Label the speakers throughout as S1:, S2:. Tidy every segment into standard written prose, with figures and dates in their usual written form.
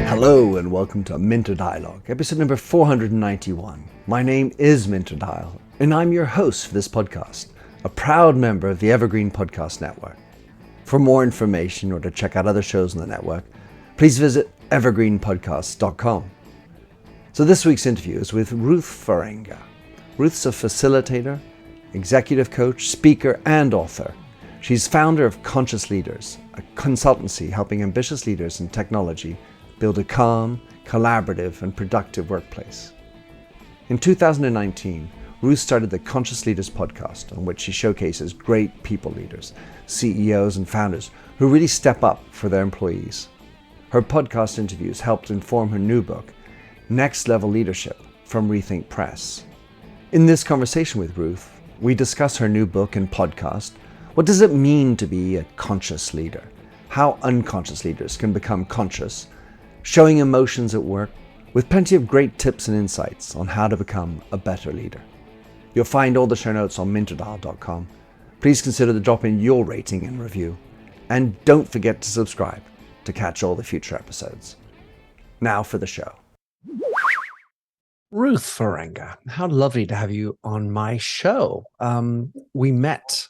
S1: Hello and welcome to Minter Dialogue, episode number 491. My name is Minter Dial, and I'm your host for this podcast, a proud member of the Evergreen Podcast Network. For more information or to check out other shows on the network, please visit evergreenpodcasts.com. So this week's interview is with Ruth Farenga. Ruth's a facilitator, executive coach, speaker, and author. She's founder of Conscious Leaders, a consultancy helping ambitious leaders in technology build a calm, collaborative, and productive workplace. In 2019, Ruth started the Conscious Leaders podcast, on which she showcases great people leaders, CEOs, and founders who really step up for their employees. Her podcast interviews helped inform her new book, Next Level Leadership, from ReThink Press. In this conversation with Ruth, we discuss her new book and podcast. What does it mean to be a conscious leader? How unconscious leaders can become conscious, showing emotions at work, with plenty of great tips and insights on how to become a better leader. You'll find all the show notes on minterdial.com. Please consider dropping your rating and review. And don't forget to subscribe to catch all the future episodes. Now for the show. Ruth Farenga, how lovely to have you on my show. We met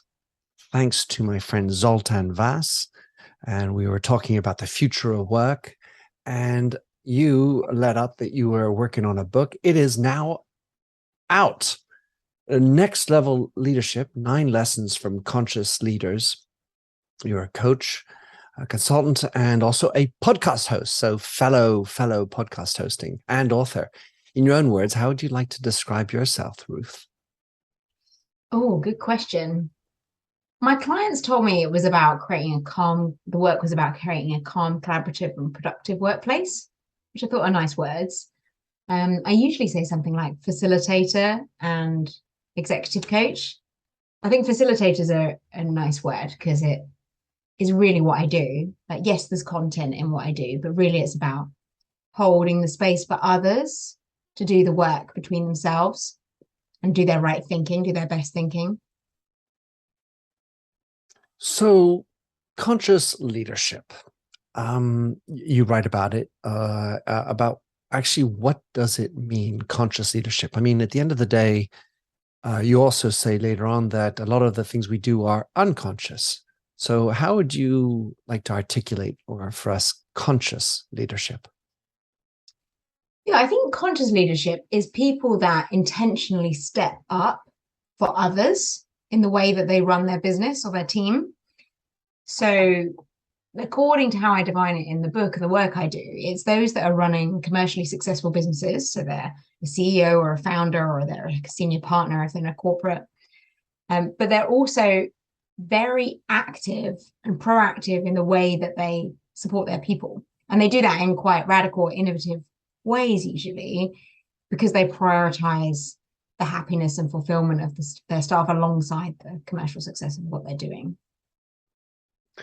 S1: thanks to my friend Zoltan Vas, and we were talking about the future of work. And you let up that you were working on a book. It is now out. Next Level Leadership, 9 Lessons from Conscious Leaders. You're a coach, a consultant, and also a podcast host. So fellow podcast hosting and author. In your own words, how would you like to describe yourself, Ruth?
S2: Oh, good question. My clients told me it was about the work was about creating a calm, collaborative, and productive workplace, which I thought are nice words. I usually say something like facilitator and executive coach. I think facilitators are a nice word because it is really what I do. Like, yes, there's content in what I do, but really it's about holding the space for others to do the work between themselves and do their right thinking, do their best thinking.
S1: So, conscious leadership. You write about it, about actually what does it mean, conscious leadership? I mean, at the end of the day, you also say later on that a lot of the things we do are unconscious. So how would you like to articulate, or for us, conscious leadership?
S2: Yeah, I think conscious leadership is people that intentionally step up for others in the way that they run their business or their team. So according to how I define it in the book and the work I do, it's those that are running commercially successful businesses. So they're a CEO or a founder, or they're a senior partner if they're in a corporate. But they're also very active and proactive in the way that they support their people. And they do that in quite radical, innovative ways usually, because they prioritize the happiness and fulfillment of their staff alongside the commercial success of what they're doing.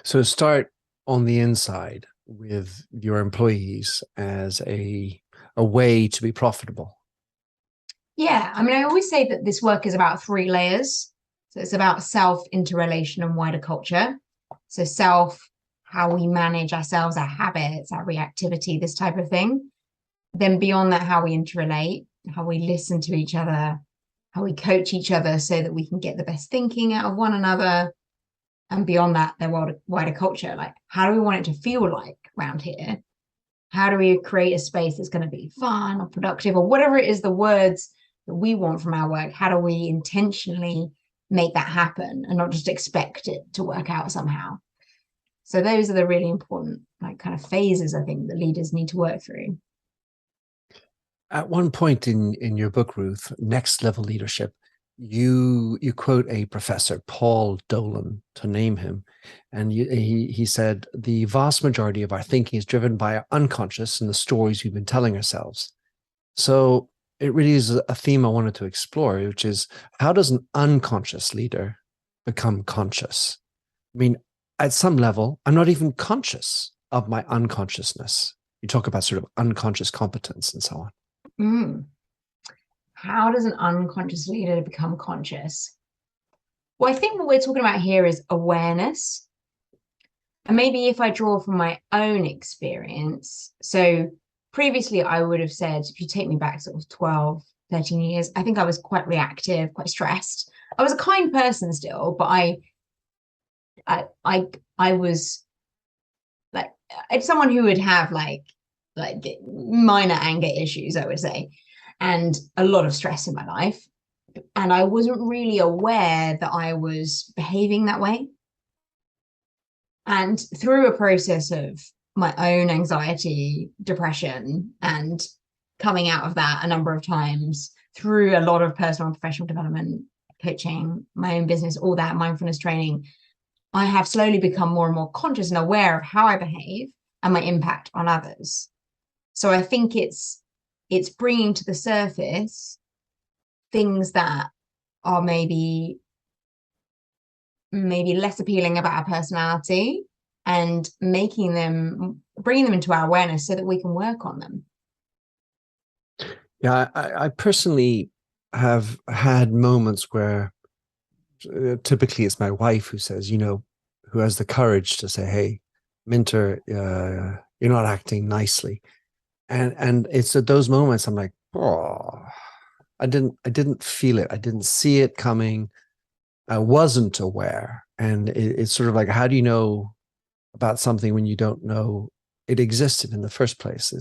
S1: So start on the inside with your employees as a way to be profitable.
S2: Yeah, I mean, I always say that this work is about 3 layers. So it's about self, interrelation, and wider culture. So self, how we manage ourselves, our habits, our reactivity, this type of thing. Then beyond that, how we interrelate, how we listen to each other, how we coach each other so that we can get the best thinking out of one another. And beyond that, their wider culture, like how do we want it to feel like around here? How do we create a space that's going to be fun or productive, or whatever it is, the words that we want from our work? How do we intentionally make that happen and not just expect it to work out somehow? So those are the really important kind of phases I think that leaders need to work through.
S1: At one point in your book, Ruth, Next Level Leadership, you quote a professor, Paul Dolan, to name him, and he said, the vast majority of our thinking is driven by our unconscious and the stories we've been telling ourselves. So it really is a theme I wanted to explore, which is, how does an unconscious leader become conscious? I mean, at some level, I'm not even conscious of my unconsciousness. You talk about sort of unconscious competence and so on.
S2: How does an unconscious leader become conscious? Well, I think what we're talking about here is awareness. And maybe if I draw from my own experience, so previously I would have said, if you take me back sort of 12, 13 years, I think I was quite reactive, quite stressed. I was a kind person still, but I was like, it's someone who would have like minor anger issues, I would say, and a lot of stress in my life. And I wasn't really aware that I was behaving that way. And through a process of my own anxiety, depression, and coming out of that a number of times through a lot of personal and professional development, coaching, my own business, all that mindfulness training, I have slowly become more and more conscious and aware of how I behave and my impact on others. So I think it's bringing to the surface things that are maybe less appealing about our personality and bringing them into our awareness so that we can work on them.
S1: Yeah, I personally have had moments where typically it's my wife who says, who has the courage to say, hey, Minter, you're not acting nicely. And it's at those moments I'm like, oh, I didn't feel it. I didn't see it coming. I wasn't aware. And it's sort of like, how do you know about something when you don't know it existed in the first place?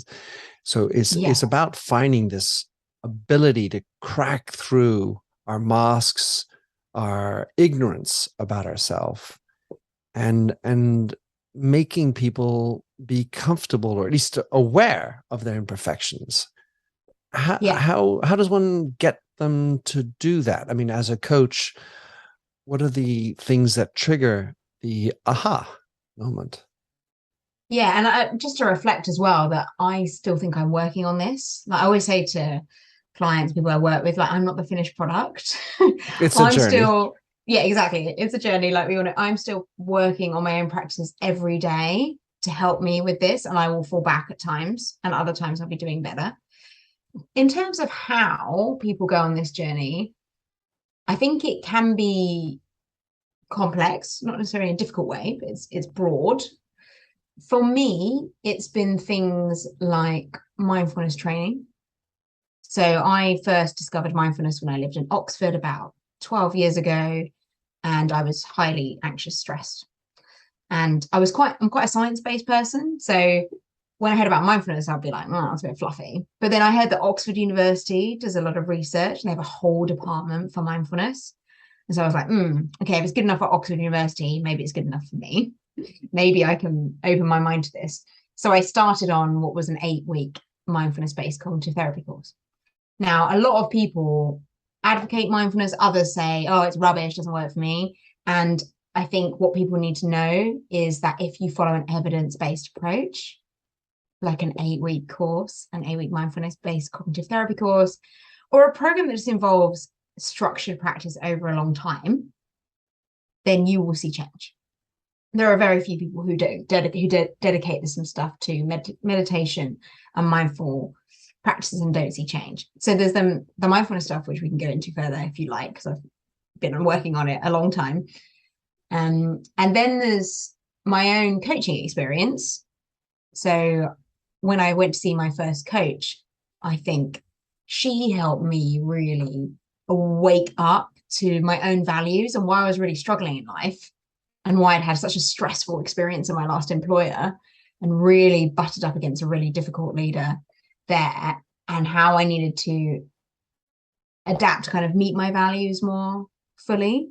S1: So it's about finding this ability to crack through our masks, our ignorance about ourselves, and making people be comfortable or at least aware of their imperfections. How does one get them to do that? I mean, as a coach, what are the things that trigger the aha moment?
S2: Yeah, and just to reflect as well that I still think I'm working on this. Like I always say to clients, people I work with, like I'm not the finished product.
S1: It's a
S2: I'm
S1: journey.
S2: still, yeah, exactly. It's a journey. Like we all know, I'm still working on my own practices every day to help me with this, and I will fall back at times, and other times I'll be doing better. In terms of how people go on this journey, I think it can be complex, not necessarily in a difficult way, but it's broad. For me, it's been things like mindfulness training. So I first discovered mindfulness when I lived in Oxford about 12 years ago, and I was highly anxious, stressed. And I'm quite a science-based person. So when I heard about mindfulness, I'd be like, oh, that's a bit fluffy. But then I heard that Oxford University does a lot of research and they have a whole department for mindfulness. And so I was like, okay, if it's good enough for Oxford University, maybe it's good enough for me. Maybe I can open my mind to this. So I started on what was an 8-week mindfulness-based cognitive therapy course. Now, a lot of people advocate mindfulness. Others say, oh, it's rubbish, doesn't work for me. And I think what people need to know is that if you follow an evidence-based approach, like an 8-week course, an 8-week mindfulness-based cognitive therapy course, or a program that just involves structured practice over a long time, then you will see change. There are very few people who dedicate some stuff to meditation and mindful practices and don't see change. So there's the mindfulness stuff, which we can go into further if you like, because I've been working on it a long time. And then there's my own coaching experience. So when I went to see my first coach, I think she helped me really wake up to my own values and why I was really struggling in life and why I'd had such a stressful experience in my last employer and really butted up against a really difficult leader there, and how I needed to adapt to kind of meet my values more fully.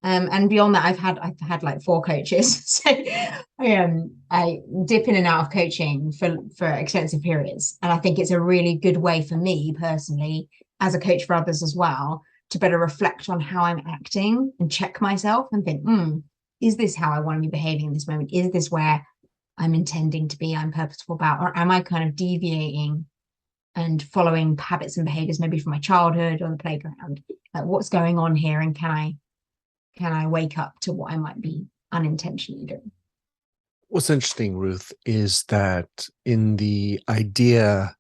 S2: And beyond that, I've had like 4 coaches. So I dip in and out of coaching for extensive periods. And I think it's a really good way for me personally, as a coach for others as well, to better reflect on how I'm acting and check myself and think, is this how I want to be behaving in this moment? Is this where I'm intending to be, I'm purposeful about, or am I kind of deviating and following habits and behaviors maybe from my childhood or the playground? Like what's going on here, and can I wake up to what I might be unintentionally doing?
S1: What's interesting, Ruth, is that in the idea,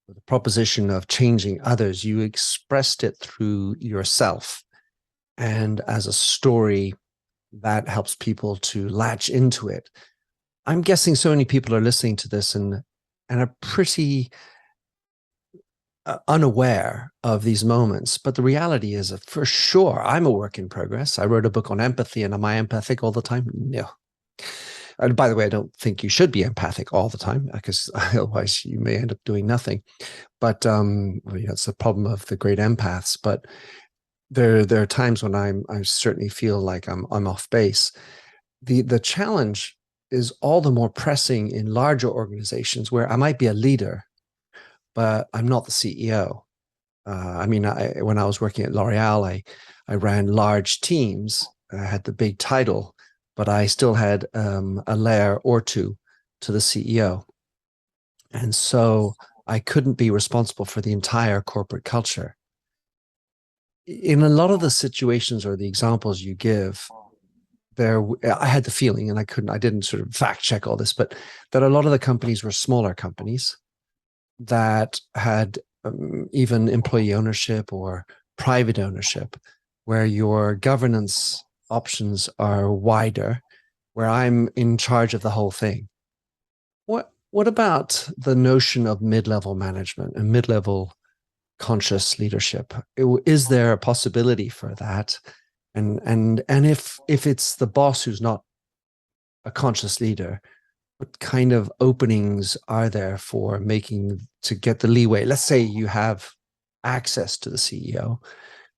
S1: the proposition of changing others, you expressed it through yourself and as a story that helps people to latch into it. I'm guessing so many people are listening to this and are pretty unaware of these moments. But the reality is that for sure, I'm a work in progress. I wrote a book on empathy, and am I empathic all the time? No. And by the way, I don't think you should be empathic all the time, because otherwise you may end up doing nothing. But it's the problem of the great empaths. But there are times when I certainly feel like I'm off base. The challenge is all the more pressing in larger organizations where I might be a leader, but I'm not the CEO. When I was working at L'Oreal, I ran large teams. I had the big title, but I still had a layer or two to the CEO. And so I couldn't be responsible for the entire corporate culture. In a lot of the situations or the examples you give, I had the feeling, and I didn't sort of fact check all this, but that a lot of the companies were smaller companies that had even employee ownership or private ownership, where your governance options are wider, where I'm in charge of the whole thing. What about the notion of mid-level management and mid-level conscious leadership? Is there a possibility for that? And if it's the boss who's not a conscious leader, what kind of openings are there for to get the leeway? Let's say you have access to the CEO,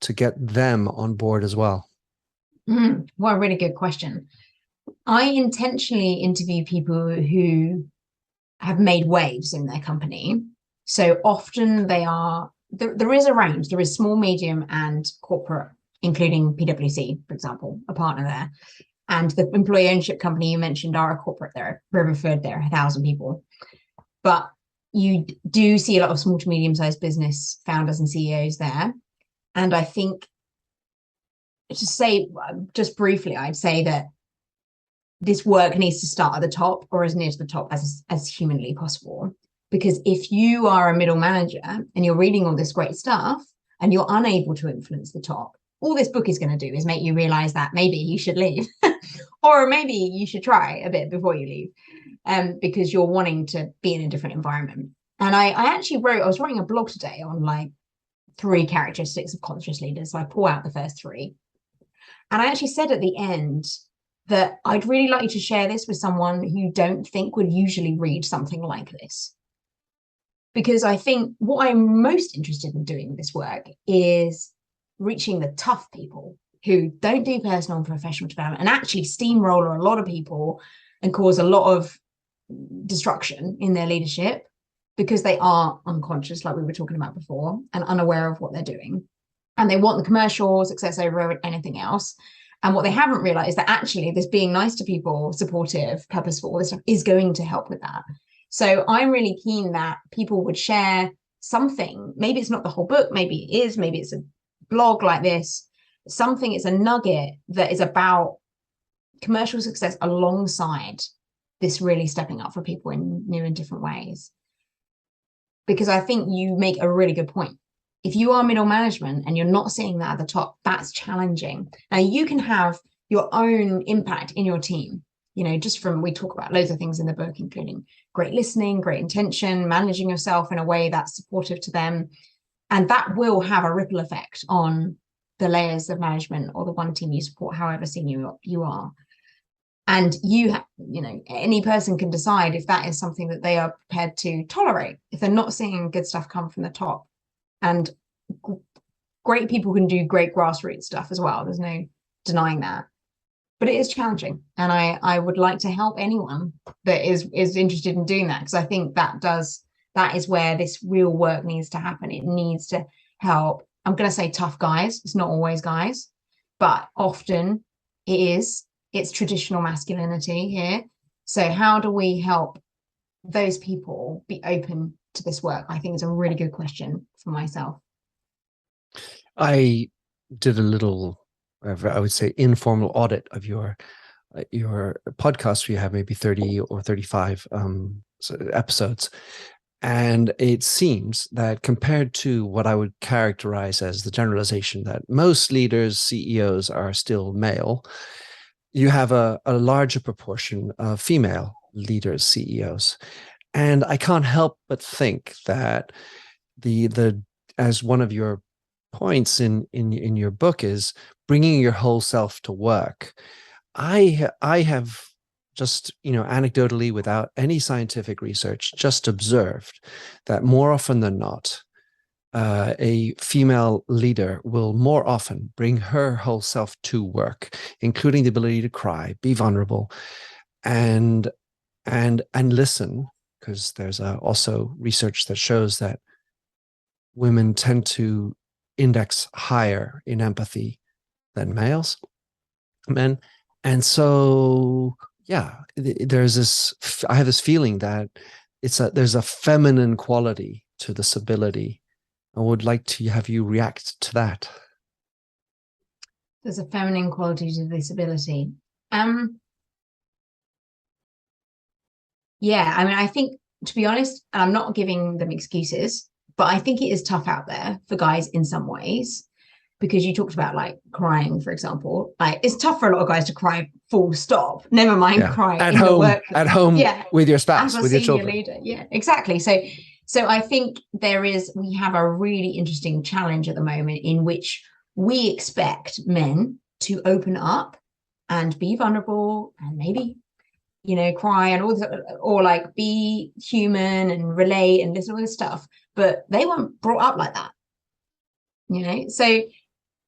S1: to get them on board as well.
S2: Well, a really good question. I intentionally interview people who have made waves in their company. So often there is a range. There is small, medium, and corporate, including PwC, for example, a partner there. And the employee ownership company you mentioned are a corporate there, Riverford, there are 1,000 people. But you do see a lot of small to medium-sized business founders and CEOs there. And I think, to say just briefly, I'd say that this work needs to start at the top, or as near to the top as humanly possible. Because if you are a middle manager and you're reading all this great stuff and you're unable to influence the top, all this book is going to do is make you realize that maybe you should leave or maybe you should try a bit before you leave, because you're wanting to be in a different environment. And I was writing a blog today on like 3 characteristics of conscious leaders. So I pull out the first 3. And I actually said at the end that I'd really like you to share this with someone who you don't think would usually read something like this. Because I think what I'm most interested in doing with this work is reaching the tough people who don't do personal and professional development and actually steamroller a lot of people and cause a lot of destruction in their leadership because they are unconscious, like we were talking about before, and unaware of what they're doing. And they want the commercial success over anything else. And what they haven't realized is that actually this being nice to people, supportive, purposeful, all this stuff is going to help with that. So I'm really keen that people would share something. Maybe it's not the whole book, maybe it is, maybe it's a blog like this, something, it's a nugget that is about commercial success alongside this really stepping up for people in new and different ways. Because I think you make a really good point. If you are middle management and you're not seeing that at the top, that's challenging. Now you can have your own impact in your team, just from, we talk about loads of things in the book, including great listening, great intention, managing yourself in a way that's supportive to them. And that will have a ripple effect on the layers of management or the one team you support, however senior you are. And any person can decide if that is something that they are prepared to tolerate, if they're not seeing good stuff come from the top. And great people can do great grassroots stuff as well. There's no denying that. But it is challenging. And I would like to help anyone that is interested in doing that, because I think that is where this real work needs to happen. It needs to help. I'm going to say tough guys. It's not always guys, but often it is. It's traditional masculinity here. So how do we help those people be open to this work? I think it's a really good question for myself.
S1: I did a little, I would say, informal audit of your podcast. We have maybe 30 or 35 episodes. And it seems that compared to what I would characterize as the generalization that most leaders, CEOs are still male, you have a larger proportion of female leaders, CEOs. And I can't help but think that the as one of your points in your book is bringing your whole self to work. I have just, anecdotally, without any scientific research, just observed that more often than not, a female leader will more often bring her whole self to work, including the ability to cry, be vulnerable, and listen, because there's also research that shows that women tend to index higher in empathy than men. And so, yeah, there's this, I have this feeling that there's a feminine quality to this ability. I would like to have you react to that.
S2: There's a feminine quality to this ability. Yeah, I mean, I think, to be honest, I'm not giving them excuses, but I think it is tough out there for guys in some ways, because you talked about like crying, for example. Like, it's tough for a lot of guys to cry full stop, never mind cry
S1: at
S2: in
S1: home,
S2: the work.
S1: At home,
S2: yeah,
S1: with your spouse,
S2: as a
S1: with your
S2: senior
S1: children.
S2: leader. Yeah, exactly. So I think we have a really interesting challenge at the moment in which we expect men to open up and be vulnerable and maybe, cry and all this, or like be human and relate and listen to all this stuff, but they weren't brought up like that, so.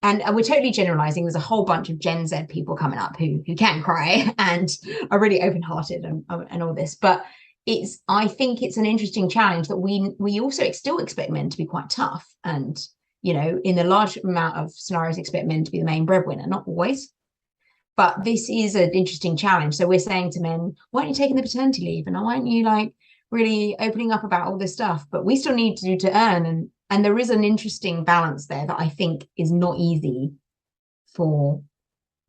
S2: And we're totally generalizing. There's a whole bunch of Gen Z people coming up who can cry and are really open-hearted and all this. But I think it's an interesting challenge that we also still expect men to be quite tough, and in the large amount of scenarios expect men to be the main breadwinner. Not always, but this is an interesting challenge. So we're saying to men, why aren't you taking the paternity leave, and why aren't you like really opening up about all this stuff? But we still need to earn, and there is an interesting balance there that I think is not easy for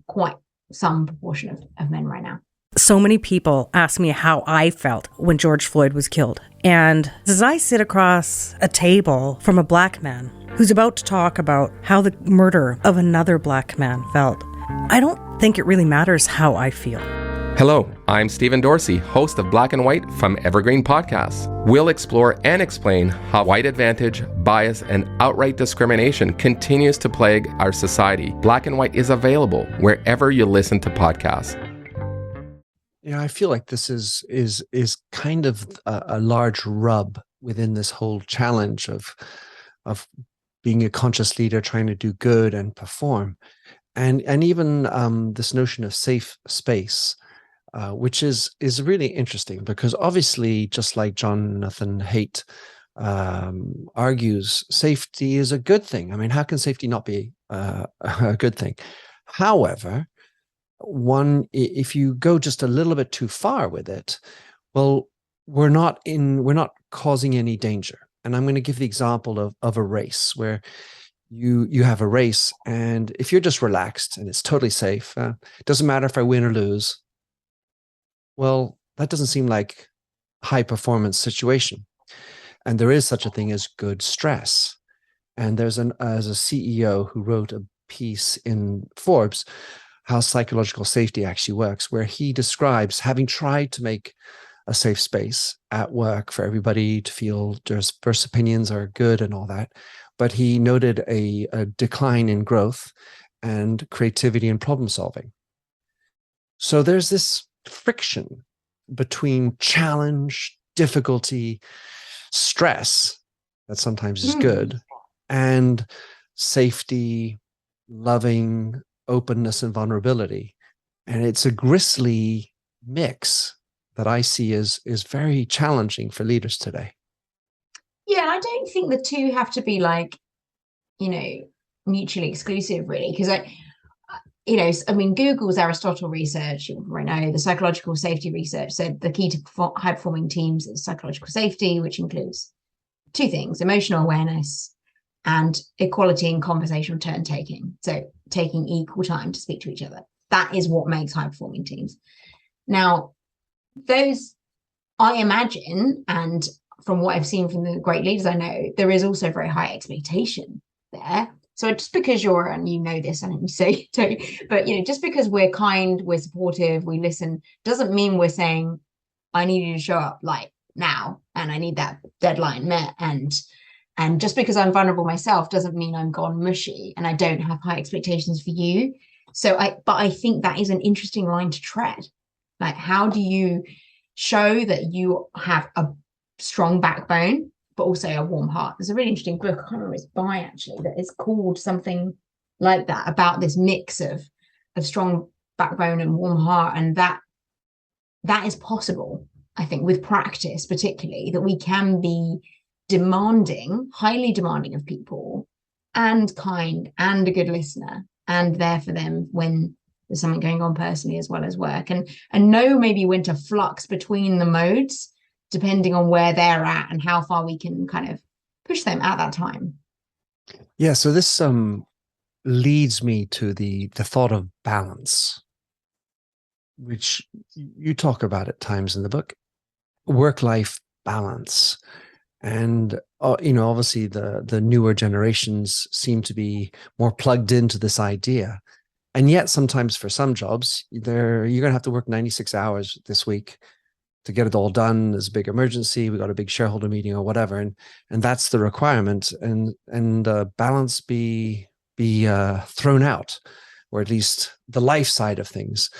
S2: quite some proportion of men right now.
S3: So many people ask me how I felt when George Floyd was killed. And as I sit across a table from a black man who's about to talk about how the murder of another black man felt, I don't think it really matters how I feel.
S4: Hello, I'm Stephen Dorsey, host of Black and White from Evergreen Podcasts. We'll explore and explain how white advantage, bias, and outright discrimination continues to plague our society. Black and White is available wherever you listen to podcasts.
S1: I feel like this is kind of a large rub within this whole challenge of being a conscious leader, trying to do good and perform, and even this notion of safe space. Which is really interesting, because obviously, just like Jonathan Haidt argues, safety is a good thing. I mean, how can safety not be a good thing? However, if you go just a little bit too far with it, well, we're not causing any danger. And I'm going to give the example of a race where you have a race, and if you're just relaxed and it's totally safe, it doesn't matter if I win or lose. Well, that doesn't seem like a high performance situation. And there is such a thing as good stress. And there's a CEO who wrote a piece in Forbes, how psychological safety actually works, where he describes having tried to make a safe space at work for everybody to feel diverse opinions are good and all that. But he noted a decline in growth and creativity and problem solving. So there's this friction between challenge, difficulty, stress that sometimes is good, and safety, loving, openness, and vulnerability. And it's a grisly mix that I see is very challenging for leaders today.
S2: Yeah, I don't think the two have to be like, mutually exclusive, really, because Google's Aristotle research, you know, the psychological safety research said the key to high-performing teams is psychological safety, which includes two things: emotional awareness and equality in conversational turn-taking. So taking equal time to speak to each other. That is what makes high-performing teams. Now, those, I imagine, and from what I've seen from the great leaders I know, there is also very high expectation there. So just because you're, and you know this, and you say, but just because we're kind, we're supportive, we listen, doesn't mean we're saying, I need you to show up like now, and I need that deadline met. And just because I'm vulnerable myself doesn't mean I'm gone mushy and I don't have high expectations for you. But I think that is an interesting line to tread. Like, how do you show that you have a strong backbone, but also a warm heart? There's a really interesting book, I can't remember it's by actually, that is called something like that, about this mix of strong backbone and warm heart. And that is possible, I think, with practice, particularly, that we can be demanding, highly demanding of people, and kind, and a good listener, and there for them when there's something going on personally as well as work, and know maybe when to flux between the modes depending on where they're at and how far we can kind of push them at that time.
S1: Yeah, so this leads me to the thought of balance, which you talk about at times in the book, work-life balance. And obviously the newer generations seem to be more plugged into this idea. And yet sometimes for some jobs, you're going to have to work 96 hours this week to get it all done. There's a big emergency. We got a big shareholder meeting or whatever. And that's the requirement. And balance be thrown out, or at least the life side of things.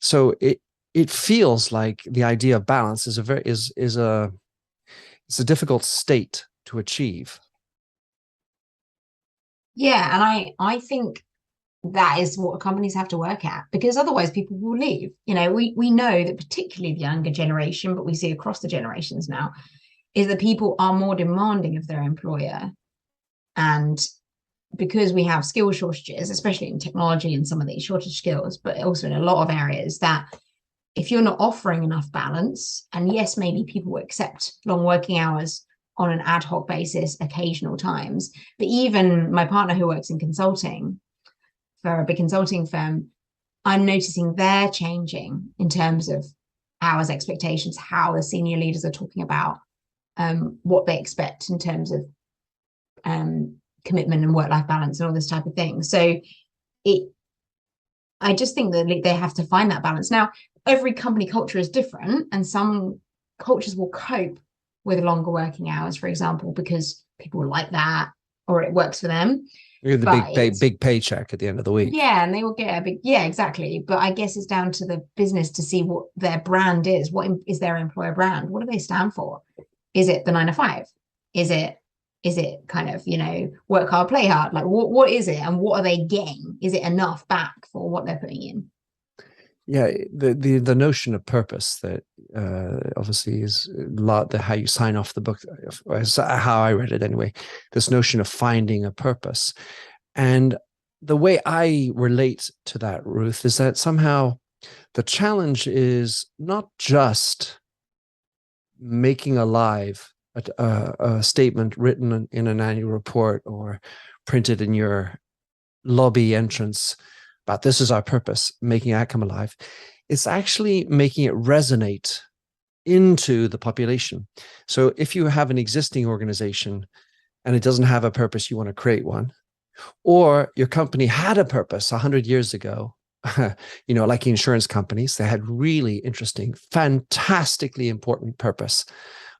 S1: So it feels like the idea of balance is it's a difficult state to achieve.
S2: Yeah, and I think that is what companies have to work at, because otherwise people will leave. We know that particularly the younger generation, but we see across the generations now, is that people are more demanding of their employer. And because we have skill shortages, especially in technology and some of these shortage skills, but also in a lot of areas, that if you're not offering enough balance, and yes, maybe people will accept long working hours on an ad hoc basis, occasional times, but even my partner who works in consulting for a big consulting firm, I'm noticing they're changing in terms of hours expectations, how the senior leaders are talking about what they expect in terms of commitment and work-life balance and all this type of thing. So I just think that they have to find that balance. Now, every company culture is different, and some cultures will cope with longer working hours, for example, because people like that or it works for them.
S1: You're the big paycheck at the end of the week.
S2: Yeah, and they will get a big, yeah, exactly. But I guess it's down to the business to see what their brand is. What is their employer brand? What do they stand for? Is it the 9 to 5? Is it kind of, work hard, play hard? Like what is it, and what are they getting? Is it enough back for what they're putting in?
S1: Yeah, the notion of purpose that obviously is a lot how you sign off the book, how I read it anyway. This notion of finding a purpose, and the way I relate to that, Ruth, is that somehow the challenge is not just making alive a statement written in an annual report or printed in your lobby entrance about this is our purpose, making that come alive. It's actually making it resonate into the population. So if you have an existing organization and it doesn't have a purpose, you want to create one, or your company had a purpose 100 years ago, like insurance companies, they had really interesting, fantastically important purpose,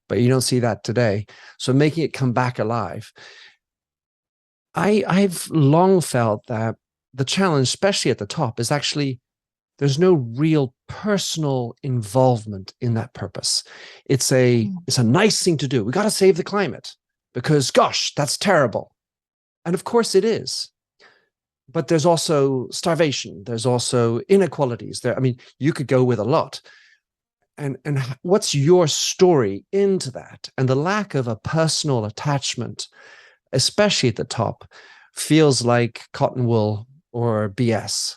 S1: but you don't see that today. So making it come back alive. I've long felt that the challenge, especially at the top, is actually there's no real personal involvement in that purpose. It's a nice thing to do. We got to save the climate because, gosh, that's terrible. And of course it is. But there's also starvation. There's also inequalities there. I mean, you could go with a lot. And what's your story into that? And the lack of a personal attachment, especially at the top, feels like cotton wool or BS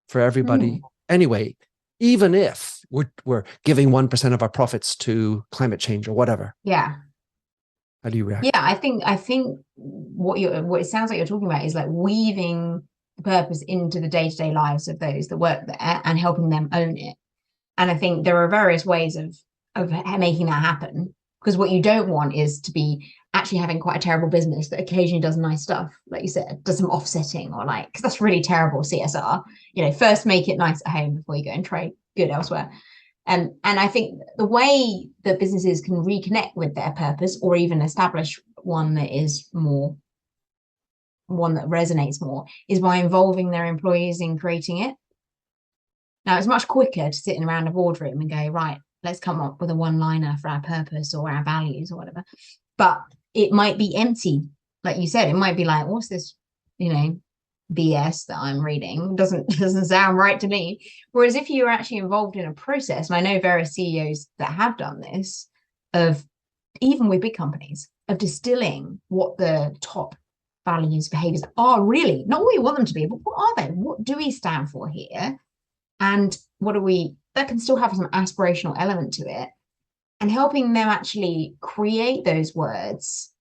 S1: for everybody. Anyway, even if we're giving 1% of our profits to climate change or whatever.
S2: Yeah.
S1: How do you react?
S2: Yeah, I think what it sounds like you're talking about is like weaving the purpose into the day-to-day lives of those that work there and helping them own it. And I think there are various ways of making that happen, because what you don't want is to be actually having quite a terrible business that occasionally does nice stuff, like you said, does some offsetting, or like, because that's really terrible CSR. First make it nice at home before you go and trade good elsewhere. And I think the way that businesses can reconnect with their purpose, or even establish one that resonates more, is by involving their employees in creating it. Now, it's much quicker to sit in around a boardroom and go, right, let's come up with a one-liner for our purpose or our values or whatever. But it might be empty. Like you said, it might be like, what's this, BS that I'm reading? Doesn't sound right to me. Whereas if you're actually involved in a process, and I know various CEOs that have done this, of even with big companies, of distilling what the top values, behaviors are really, not what we want them to be, but what are they? What do we stand for here? And what that can still have some aspirational element to it, and helping them actually create those words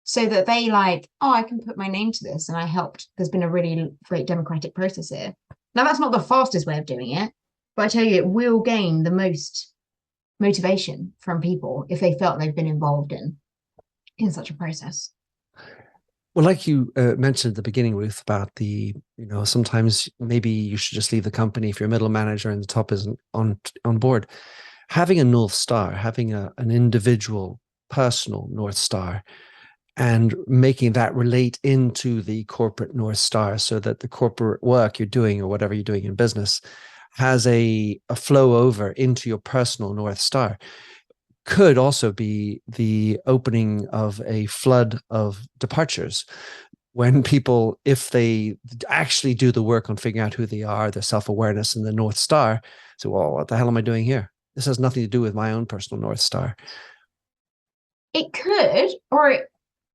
S2: so that they I can put my name to this, and I helped. There's been a really great democratic process here. Now, that's not the fastest way of doing it, but I tell you, it will gain the most motivation from people if they felt they've been involved in such a process.
S1: Well, like you mentioned at the beginning, Ruth, about sometimes maybe you should just leave the company if you're a middle manager and the top isn't on board. Having a North Star, having an individual, personal North Star, and making that relate into the corporate North Star, so that the corporate work you're doing or whatever you're doing in business has a flow over into your personal North Star, could also be the opening of a flood of departures when people, if they actually do the work on figuring out who they are, their self-awareness and the North Star, say, well, what the hell am I doing here? This has nothing to do with my own personal North Star.
S2: It could, or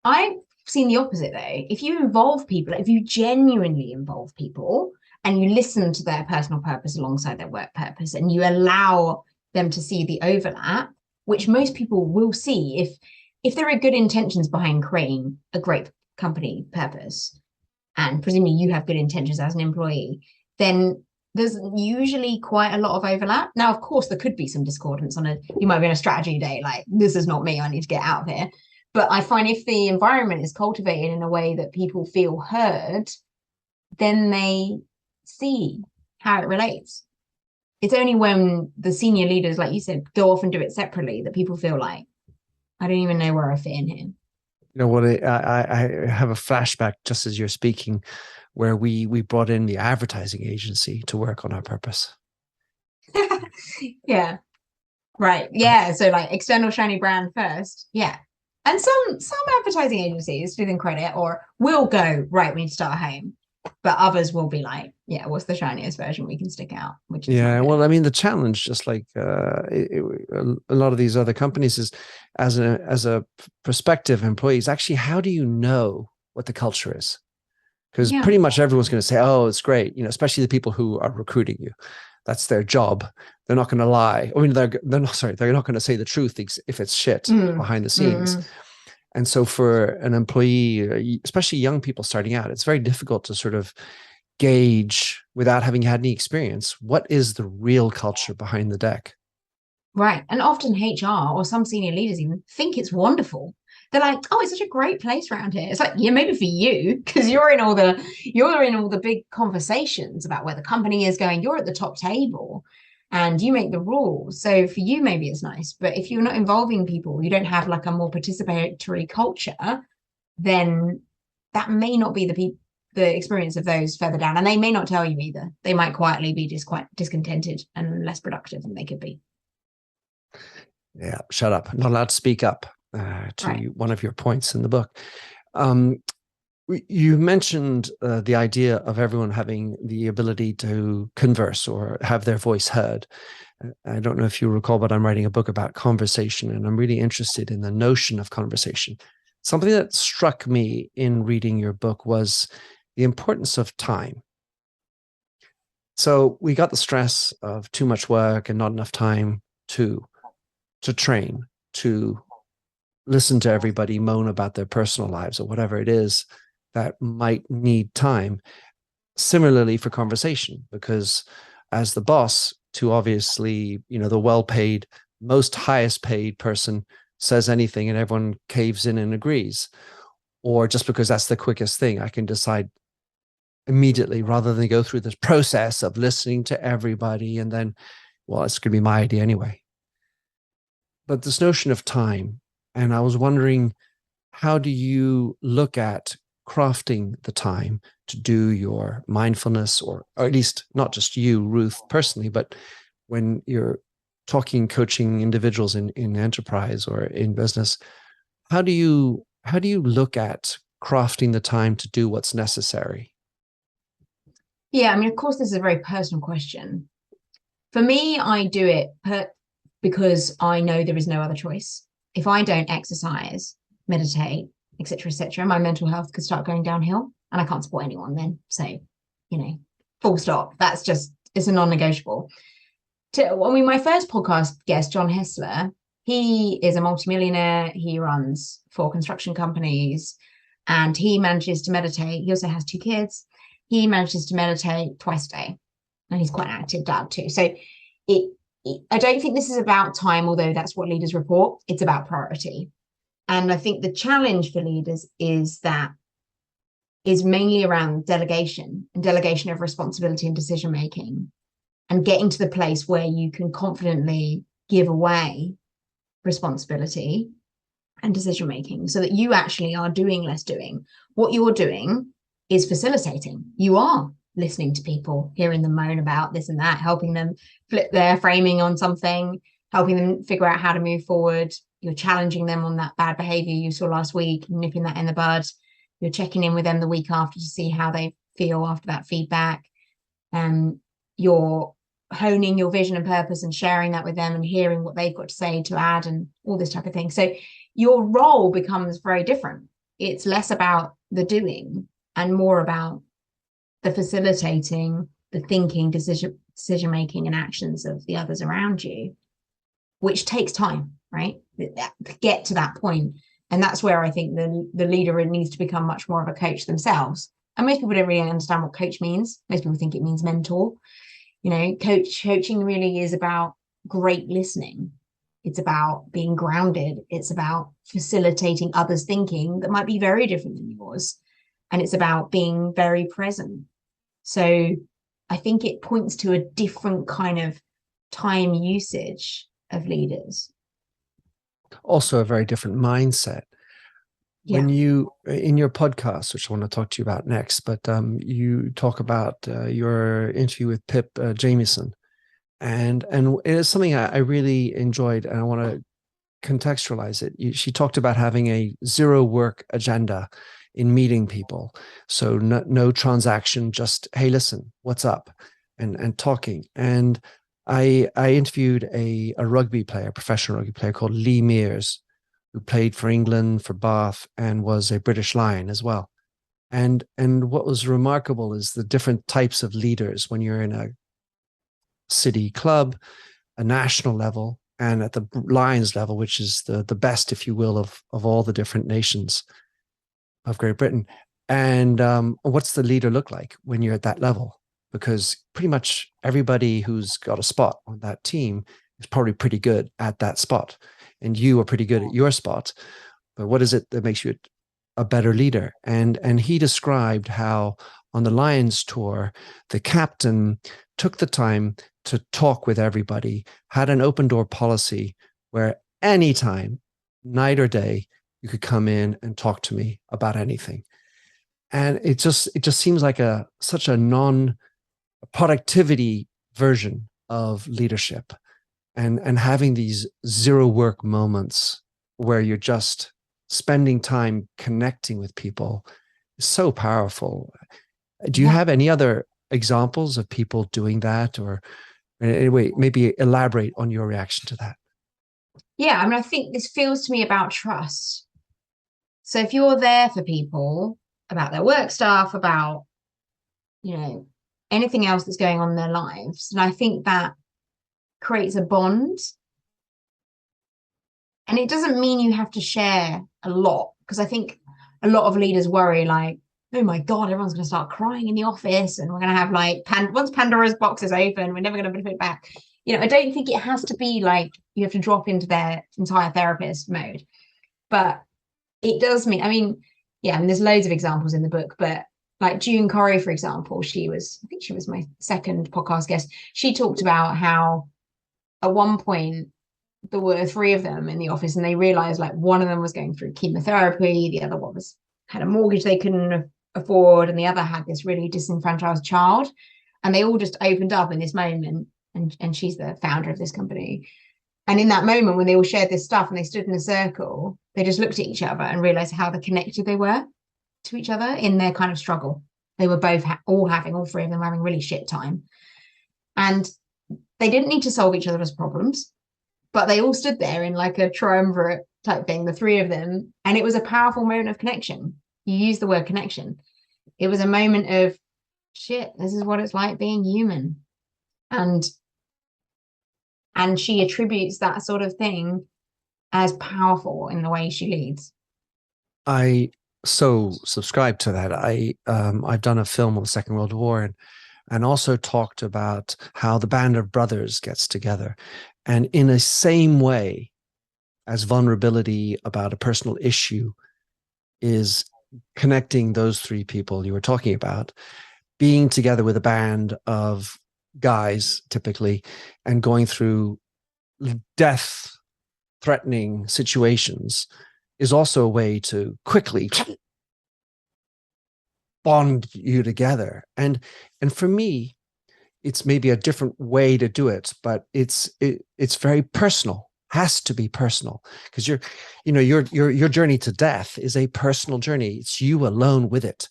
S2: I've seen the opposite though. If you involve people, if you genuinely involve people and you listen to their personal purpose alongside their work purpose, and you allow them to see the overlap, which most people will see if there are good intentions behind creating a great company purpose, and presumably you have good intentions as an employee, then there's usually quite a lot of overlap. Now, of course, there could be some discordance you might be on a strategy day, like, this is not me, I need to get out of here. But I find if the environment is cultivated in a way that people feel heard, then they see how it relates. It's only when the senior leaders, like you said, go off and do it separately that people feel like, I don't even know where I fit in here.
S1: You know what? I have a flashback just as you're speaking, where we brought in the advertising agency to work on our purpose.
S2: Yeah. Right. Yeah. So external shiny brand first. Yeah. And some advertising agencies, to them credit, or will go, right, we need to start at home. But others will be like, yeah, what's the shiniest version we can stick out? Which is
S1: well, I mean, the challenge, just like a lot of these other companies, is as a prospective employee, is actually, how do you know what the culture is? Because pretty much everyone's going to say, oh, it's great, especially the people who are recruiting you. That's their job. They're not going to lie. I mean, they're not going to say the truth if it's shit behind the scenes. And so for an employee, especially young people starting out, it's very difficult to sort of gauge, without having had any experience, what is the real culture behind the deck.
S2: Right. And often HR or some senior leaders even think it's wonderful. They're like, oh, it's such a great place around here. It's like, yeah, maybe for you, because you're in all the big conversations about where the company is going. You're at the top table and you make the rules. So for you, maybe it's nice. But if you're not involving people, you don't have a more participatory culture, then that may not be the experience of those further down. And they may not tell you either. They might quietly be just quite discontented and less productive than they could be.
S1: Yeah, shut up. Not allowed to speak up. One of your points in the book. You mentioned the idea of everyone having the ability to converse or have their voice heard. I don't know if you recall, but I'm writing a book about conversation, and I'm really interested in the notion of conversation. Something that struck me in reading your book was the importance of time. So we got the stress of too much work and not enough time to train, to listen to everybody moan about their personal lives or whatever it is that might need time. Similarly for conversation, because as the boss to obviously, the well-paid, most highest paid person says anything and everyone caves in and agrees, or just because that's the quickest thing, I can decide immediately rather than go through this process of listening to everybody and then, well, it's going to be my idea anyway. But this notion of time, and I was wondering, how do you look at crafting the time to do your mindfulness, or at least not just you, Ruth, personally, but when you're talking, coaching individuals in enterprise or in business, how do you look at crafting the time to do what's necessary?
S2: Yeah, I mean, of course, this is a very personal question. For me, I do it because I know there is no other choice. If I don't exercise, meditate, etc., my mental health could start going downhill, and I can't support anyone then. So, full stop. That's just, it's a non-negotiable. My first podcast guest, John Hessler, he is a multimillionaire. He runs 4 construction companies, and he manages to meditate. He also has 2 kids. He manages to meditate twice a day, and he's quite an active dad too. So I don't think this is about time, although that's what leaders report. It's about priority. And I think the challenge for leaders is mainly around delegation and delegation of responsibility and decision making, and getting to the place where you can confidently give away responsibility and decision making so that you actually are doing less doing. What you're doing is facilitating. You are listening to people, hearing them moan about this and that, helping them flip their framing on something, helping them figure out how to move forward. You're challenging them on that bad behavior you saw last week, nipping that in the bud. You're checking in with them the week after to see how they feel after that feedback. You're honing your vision and purpose and sharing that with them and hearing what they've got to say to add and all this type of thing. So your role becomes very different. It's less about the doing and more about the facilitating, the thinking, decision making and actions of the others around you, which takes time, right? To get to that point. And that's where I think the leader needs to become much more of a coach themselves. And most people don't really understand what coach means. Most people think it means mentor. Coaching really is about great listening. It's about being grounded. It's about facilitating others' thinking that might be very different than yours. And it's about being very present. So I think it points to a different kind of time usage of leaders.
S1: Also a very different mindset.
S2: Yeah.
S1: When you, in your podcast, which I want to talk to you about next, but you talk about your interview with Pip Jamieson, and it is something I really enjoyed, and I want to contextualize it. She talked about having a 0 work agenda in meeting people. So no transaction, just, hey, listen, what's up? And talking. And I interviewed a rugby player, professional rugby player called Lee Mears, who played for England, for Bath, and was a British Lion as well. And what was remarkable is the different types of leaders when you're in a city club, a national level, and at the Lions level, which is the best, if you will, of all the different nations of Great Britain. And what's the leader look like when you're at that level? Because pretty much everybody who's got a spot on that team is probably pretty good at that spot. And you are pretty good at your spot. But what is it that makes you a better leader? And he described how on the Lions tour, the captain took the time to talk with everybody, had an open door policy where anytime, night or day, you could come in and talk to me about anything. And it just seems like such a non-productivity version of leadership, and having these 0 work moments where you're just spending time connecting with people is so powerful. Do you have any other examples of people doing that, or anyway, maybe elaborate on your reaction to that?
S2: Yeah, I mean, I think this feels to me about trust. So if you're there for people about their work stuff, about, anything else that's going on in their lives, and I think that creates a bond. And it doesn't mean you have to share a lot, because I think a lot of leaders worry like, oh my God, everyone's going to start crying in the office, and we're going to have once Pandora's box is open, we're never going to put it back. I don't think it has to be like you have to drop into their entire therapist mode, but it does mean, I mean, yeah, and there's loads of examples in the book, but like June Corrie, for example, I think she was my second podcast guest. She talked about how at one point there were three of them in the office, and they realized like one of them was going through chemotherapy, the other one had a mortgage they couldn't afford, and the other had this really disenfranchised child. And they all just opened up in this moment, and she's the founder of this company. And in that moment, when they all shared this stuff and they stood in a circle, they just looked at each other and realized how connected they were to each other in their kind of struggle. They were both all three of them having really shit time. And they didn't need to solve each other's problems, but they all stood there in like a triumvirate type thing, the three of them. And it was a powerful moment of connection. You use the word connection. It was a moment of, shit, this is what it's like being human. And she attributes that sort of thing as powerful in the way she leads.
S1: I so subscribe to that. I've done a film on the Second World War and also talked about how the band of brothers gets together. And in the same way as vulnerability about a personal issue is connecting those three people you were talking about, being together with a band of guys typically and going through death-threatening situations is also a way to quickly bond you together. And for me, it's maybe a different way to do it, but it's very personal. Has to be personal, because your journey to death is a personal journey. It's you alone with it.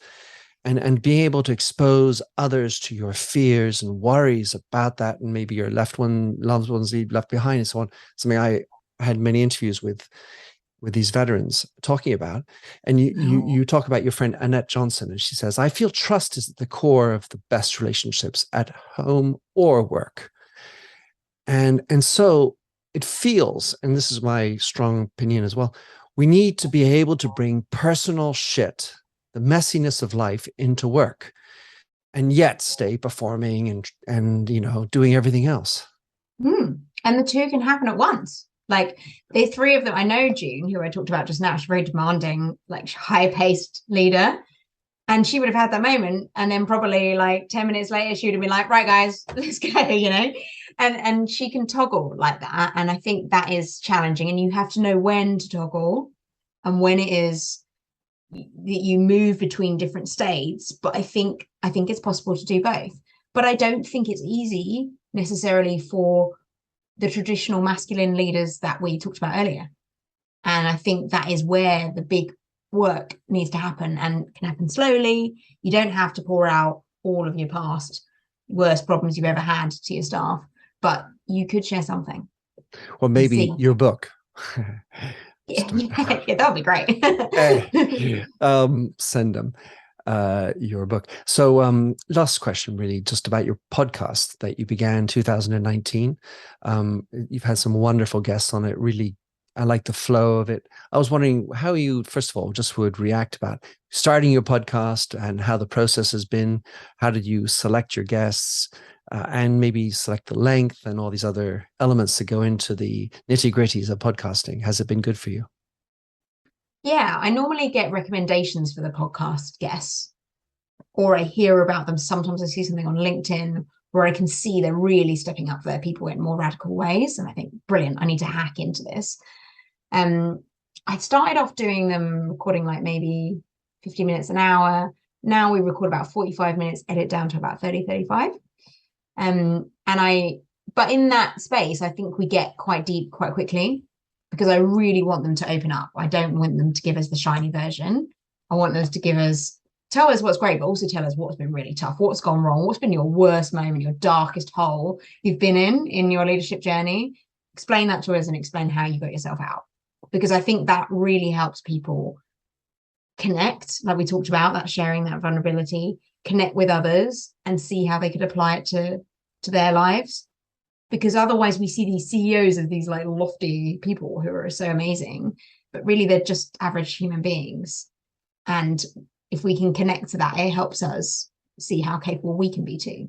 S1: And being able to expose others to your fears and worries about that, and maybe your loved ones left behind and so on, something I had many interviews with these veterans talking about. And you talk about your friend Annette Johnson, and she says, I feel trust is at the core of the best relationships at home or work. And so it feels, and this is my strong opinion as well, we need to be able to bring personal shit, the messiness of life, into work, and yet stay performing and doing everything else.
S2: And the two can happen at once. Like the three of them, I know June, who I talked about just now, she's very demanding, like high-paced leader. And she would have had that moment, and then probably like 10 minutes later, she would have been like, right, guys, let's go, and she can toggle like that. And I think that is challenging, and you have to know when to toggle and when it is that you move between different states. But I think it's possible to do both. But I don't think it's easy necessarily for the traditional masculine leaders that we talked about earlier. And I think that is where the big work needs to happen, and can happen slowly. You don't have to pour out all of your past worst problems you've ever had to your staff, but you could share something.
S1: Well, maybe your book.
S2: Yeah, that would be great.
S1: Send them your book. So last question, really, just about your podcast that you began in 2019. You've had some wonderful guests on it. Really, I like the flow of it. I was wondering how you, first of all, just would react about starting your podcast and how the process has been. How did you select your guests, and maybe select the length and all these other elements that go into the nitty-gritties of podcasting? Has it been good for you?
S2: Yeah, I normally get recommendations for the podcast guests, or I hear about them. Sometimes I see something on LinkedIn where I can see they're really stepping up their people in more radical ways. And I think, brilliant, I need to hack into this. I started off doing them, recording like maybe 50 minutes an hour. Now we record about 45 minutes, edit down to about 30, 35. But in that space, I think we get quite deep quite quickly, because I really want them to open up. I don't want them to give us the shiny version. I want them to tell us what's great, but also tell us what's been really tough, what's gone wrong, what's been your worst moment, your darkest hole you've been in your leadership journey. Explain that to us and explain how you got yourself out. Because I think that really helps people connect, like we talked about, that sharing that vulnerability, connect with others and see how they could apply it to their lives. Because otherwise we see these CEOs as these like lofty people who are so amazing, but really they're just average human beings. And if we can connect to that, it helps us see how capable we can be too.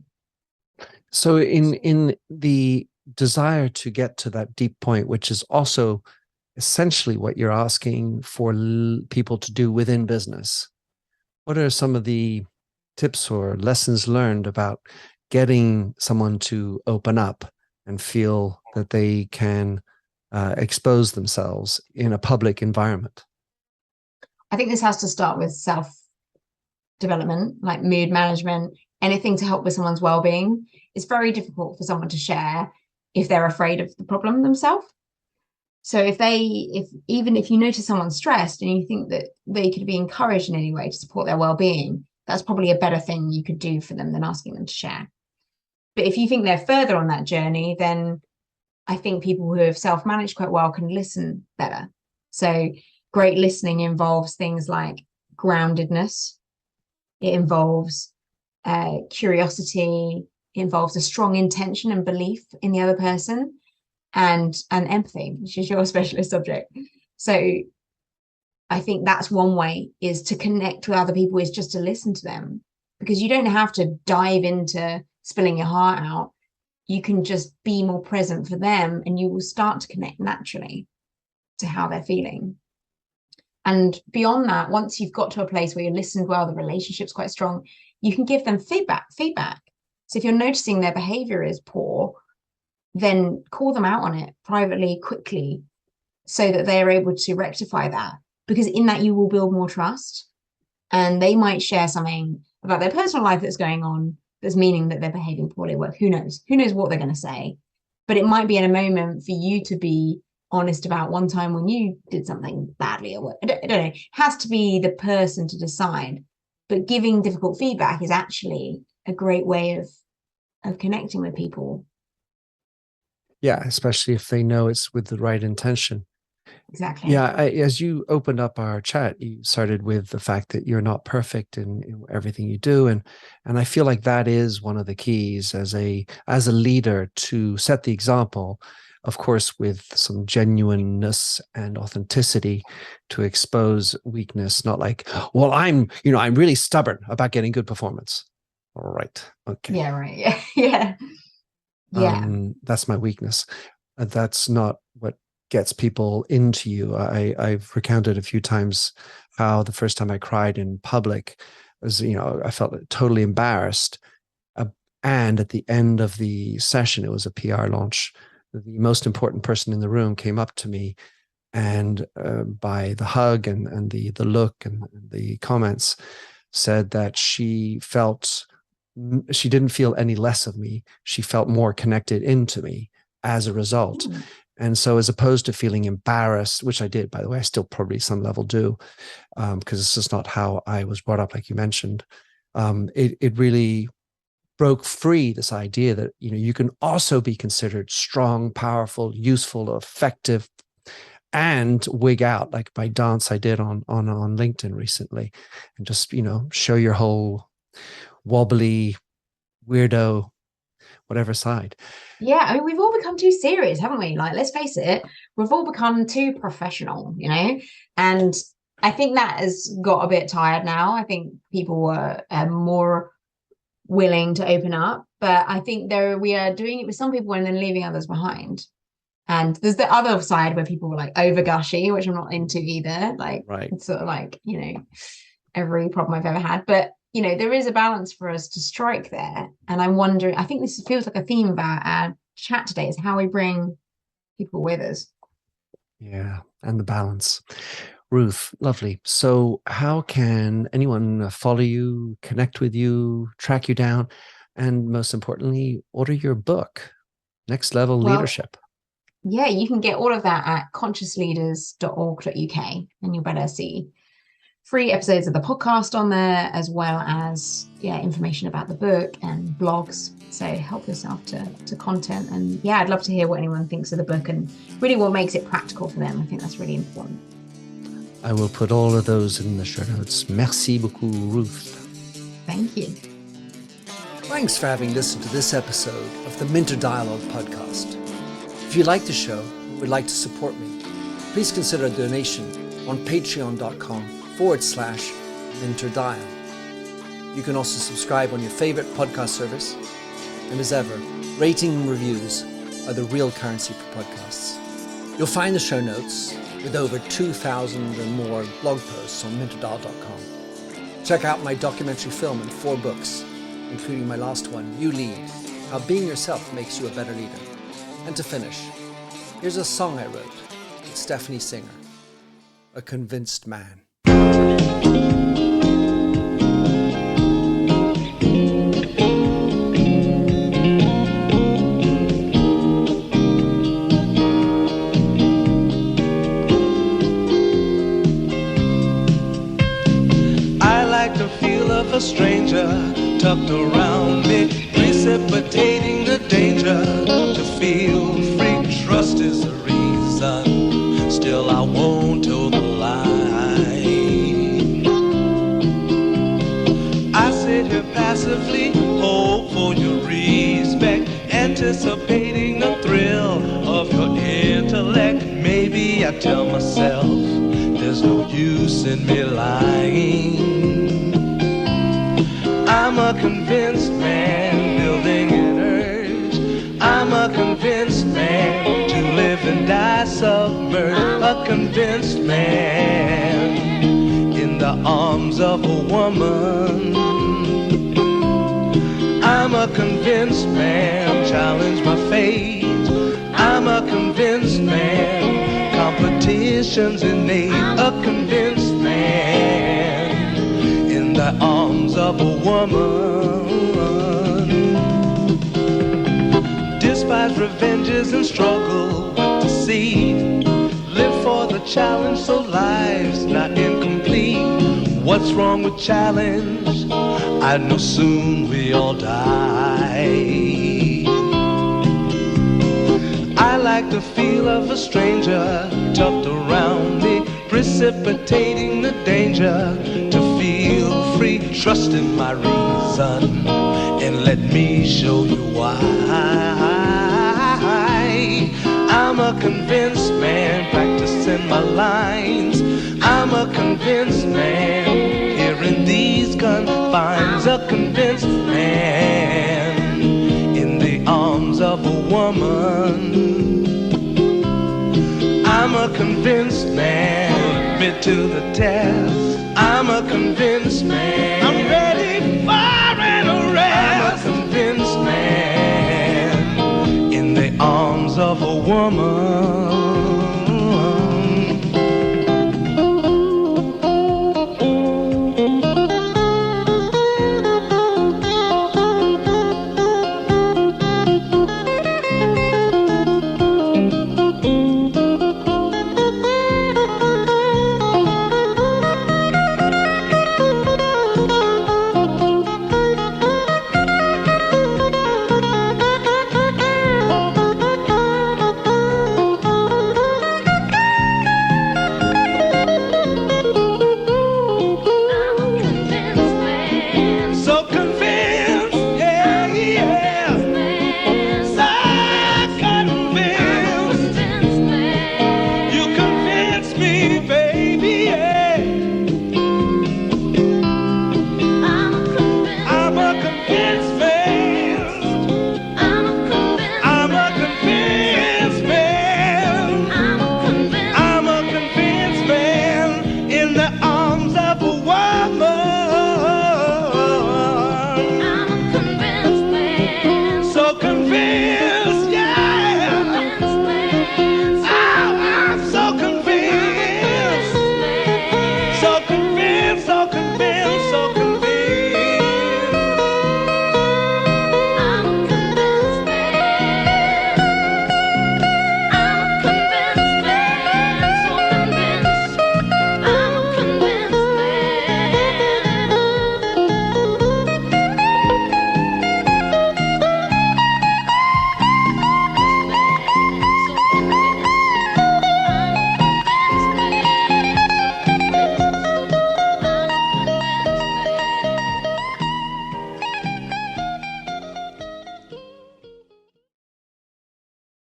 S1: So in the desire to get to that deep point, which is also essentially what you're asking for people to do within business. What are some of the tips or lessons learned about getting someone to open up and feel that they can expose themselves in a public environment?
S2: I think this has to start with self-development, like mood management, anything to help with someone's well-being. It's very difficult for someone to share if they're afraid of the problem themselves. So even if you notice someone's stressed and you think that they could be encouraged in any way to support their well-being, that's probably a better thing you could do for them than asking them to share. But if you think they're further on that journey, then I think people who have self-managed quite well can listen better. So great listening involves things like groundedness. It involves curiosity. It involves a strong intention and belief in the other person, and empathy, which is your specialist subject. So I think that's one way, is to connect with other people, is just to listen to them, because you don't have to dive into spilling your heart out. You can just be more present for them, and you will start to connect naturally to how they're feeling. And beyond that, once you've got to a place where you listened well, the relationship's quite strong, you can give them feedback. So if you're noticing their behavior is poor, then call them out on it privately, quickly, so that they're able to rectify that. Because in that, you will build more trust, and they might share something about their personal life that's going on that's meaning that they're behaving poorly at work. Who knows what they're going to say? But it might be in a moment for you to be honest about one time when you did something badly at work. I don't know. It has to be the person to decide. But giving difficult feedback is actually a great way of connecting with people.
S1: Yeah, especially if they know it's with the right intention.
S2: Exactly.
S1: Yeah, as you opened up our chat, you started with the fact that you're not perfect in everything you do, and I feel like that is one of the keys as a leader, to set the example, of course, with some genuineness and authenticity, to expose weakness. Not like, well, I'm really stubborn about getting good performance. All right, okay.
S2: Yeah, right. Yeah.
S1: That's my weakness. That's not what gets people into you. I've recounted a few times how the first time I cried in public was, I felt totally embarrassed. And at the end of the session, it was a PR launch. The most important person in the room came up to me, and by the hug and the look and the comments, said that she didn't feel any less of me. She felt more connected into me as a result. Mm. And so, as opposed to feeling embarrassed, which I did, by the way, I still probably some level do, because it's just not how I was brought up, like you mentioned. It really broke free this idea that, you can also be considered strong, powerful, useful, effective, and wig out, like my dance I did on LinkedIn recently, and just, show your whole wobbly, weirdo, whatever side.
S2: Yeah, I mean, we've all become too serious, haven't we? Like, let's face it, we've all become too professional, and I think that has got a bit tired now. I think people were more willing to open up, but I think we are doing it with some people and then leaving others behind. And there's the other side where people were like over gushy, which I'm not into either. Like, right. It's sort of like, every problem I've ever had. But there is a balance for us to strike there. And I'm wondering, I think this feels like a theme of our chat today, is how we bring people with us.
S1: Yeah, and the balance. Ruth, lovely. So how can anyone follow you, connect with you, track you down, and most importantly, order your book, Next Level Leadership?
S2: Yeah, you can get all of that at consciousleaders.org.uk, and you'll better see free episodes of the podcast on there, as well as information about the book and blogs. So help yourself to content. And I'd love to hear what anyone thinks of the book and really what makes it practical for them. I think that's really important.
S1: I will put all of those in the show notes. Merci beaucoup, Ruth.
S2: Thank you.
S1: Thanks for having listened to this episode of the Minter Dialogue podcast. If you like the show and would like to support me, please consider a donation on patreon.com/MinterDial. You can also subscribe on your favorite podcast service. And as ever, rating and reviews are the real currency for podcasts. You'll find the show notes with over 2,000 and more blog posts on minterdial.com. Check out my documentary film and 4 books, including my last one, You Lead, How Being Yourself Makes You a Better Leader. And to finish, here's a song I wrote with Stephanie Singer, A Convinced Man.
S5: A stranger tucked around me, precipitating the danger to feel free. Trust is the reason, still I won't toe the line. I sit here passively, hope for your respect, anticipating the thrill of your intellect. Maybe I tell myself there's no use in me lying. I'm a convinced man, building an urge. I'm a convinced man, to live and die submerged. A convinced man, in the arms of a woman. I'm a convinced man, challenge my fate. I'm a convinced man, competition's innate. A convinced man, in the arms of a woman. Despise revenges and struggle with deceit. Live for the challenge so life's not incomplete. What's wrong with challenge? I know soon we all die. I like the feel of a stranger tucked around me, precipitating the danger to feel free. Trust in my reason and let me show you why. I'm a convinced man, practicing my lines. I'm a convinced man, here in these confines. A convinced man, in the arms of a woman. I'm a convinced man, admit to the test. I'm a convinced man, I'm ready for an arrest. I'm a convinced man, in the arms of a woman.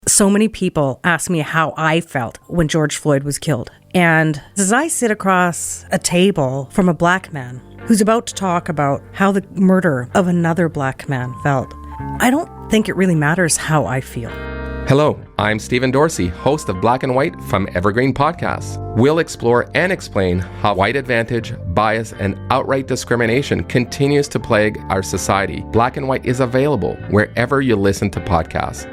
S3: So many people ask me how I felt when George Floyd was killed. And as I sit across a table from a black man who's about to talk about how the murder of another black man felt, I don't think it really matters how I feel.
S4: Hello, I'm Stephen Dorsey, host of Black and White from Evergreen Podcasts. We'll explore and explain how white advantage, bias, and outright discrimination continues to plague our society. Black and White is available wherever you listen to podcasts.